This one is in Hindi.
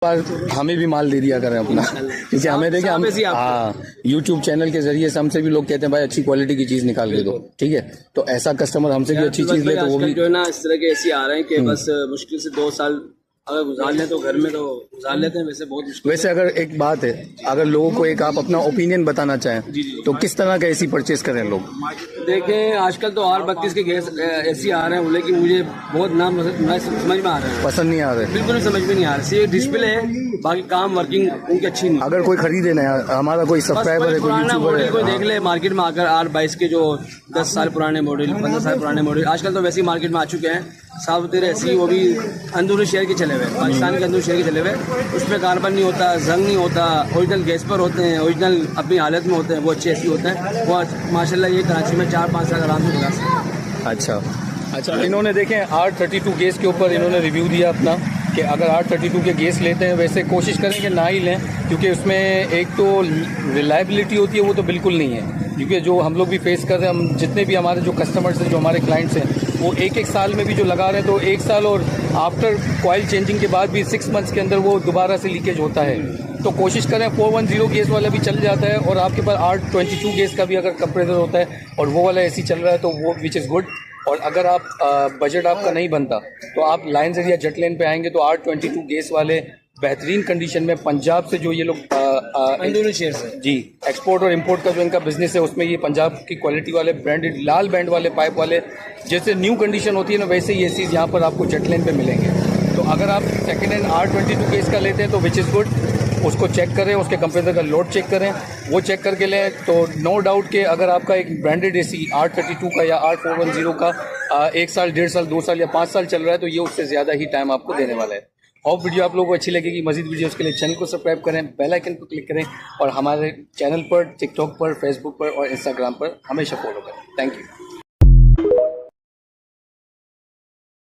पर हमें भी माल दे दिया करें अपना, क्योंकि हमें देखें हम यूट्यूब चैनल के जरिए से हमसे भी लोग कहते हैं भाई अच्छी क्वालिटी की चीज निकाल के दो, ठीक है। तो ऐसा कस्टमर हमसे भी अच्छी चीज ले तो वो भी जो है ना इस तरह के ऐसे आ रहे हैं कि बस मुश्किल से 2 साल अगर गुजार लें तो घर में तो गुजार लेते हैं, वैसे बहुत मुश्किल। वैसे अगर एक बात है, अगर लोगों को एक आप अपना ओपिनियन बताना चाहें तो किस तरह का एसी परचेस करें लोग? देखें आजकल तो R32 के गैस एसी आ रहे हैं, लेकिन मुझे बहुत नाम समझ में आ रहे हैं, पसंद नहीं आ रहे, बिल्कुल समझ में नहीं आ रहा। सिर्फ डिस्प्ले है, बाकी काम वर्किंग उनकी अच्छी नहीं। अगर कोई खरीदे ना, हमारा कोई सब्सक्राइबर है, कोई यूट्यूबर है, कोई देख ले मार्केट में आकर R22 के जो 10 साल पुराने मॉडल, 15 साल पुराने मॉडल आजकल तो वैसे ही मार्केट में आ चुके हैं, साफ तेरे ऐसी, वो भी अंदरूनी शहर के चले हुए, पाकिस्तान के अंदरूनी शहर के चले हुए, उसमें कार्बन नहीं होता, जंग नहीं होता, ओरिजिनल गैस पर होते हैं, ओरिजिनल अपनी हालत में होते हैं, वो अच्छे ऐसी होते हैं। वो माशाल्लाह ये कराची में 4-5 साल आराम से लगा सकते हैं। अच्छा, इन्होंने देखें R32 गैस के ऊपर इन्होंने रिव्यू दिया अपना कि अगर R32 के गैस लेते हैं वैसे कोशिश करें कि ना ही लें, क्योंकि उसमें एक तो रिलायबिलिटी होती है वो तो बिल्कुल नहीं है, क्योंकि जो हम लोग भी फेस कर रहे हैं, हम जितने भी हमारे जो कस्टमर्स हैं, जो हमारे क्लाइंट्स हैं, वो एक साल में भी जो लगा रहे हैं, तो 1 साल और आफ्टर कॉइल चेंजिंग के बाद भी 6 मंथ्स के अंदर वो दोबारा से लीकेज होता है। तो कोशिश करें 410 गैस वाला भी चल जाता है, और आपके पास R22 गैस का भी अगर कंप्रेसर होता है और वो वाला एसी चल रहा है तो वो विच इज़ गुड। और अगर आप बजट आपका नहीं बनता तो आप लाइन्स या जेट लेन पे आएंगे तो R22 गैस वाले बेहतरीन कंडीशन में पंजाब से जो ये लोग अंदरूनी शहर से जी एक्सपोर्ट और इंपोर्ट का जो इनका बिजनेस है, उसमें ये पंजाब की क्वालिटी वाले ब्रांडेड लाल बैंड वाले पाइप वाले, जैसे न्यू कंडीशन होती है ना, वैसे ही एसीज यहाँ पर आपको जेट लेन पे मिलेंगे। तो अगर आप सेकेंड हैंड R22 केस का लेते हैं तो विच इज़ गुड, उसको चेक करें, उसके कंप्रेसर का लोड चेक करें, वो चेक करके लें तो नो डाउट कि अगर आपका एक ब्रांडेड एसी R32 का या R410 का 1 साल, 1.5 साल, 2 साल या 5 साल चल रहा है तो ये उससे ज़्यादा ही टाइम आपको देने वाला है। होप वीडियो आप लोगों को अच्छी लगेगी। मजीद वीडियोस के लिए चैनल को सब्सक्राइब करें, बेल आइकन पर क्लिक करें और हमारे चैनल पर, टिकटॉक पर, फेसबुक पर और इंस्टाग्राम पर हमेशा फॉलो करें। Thank you.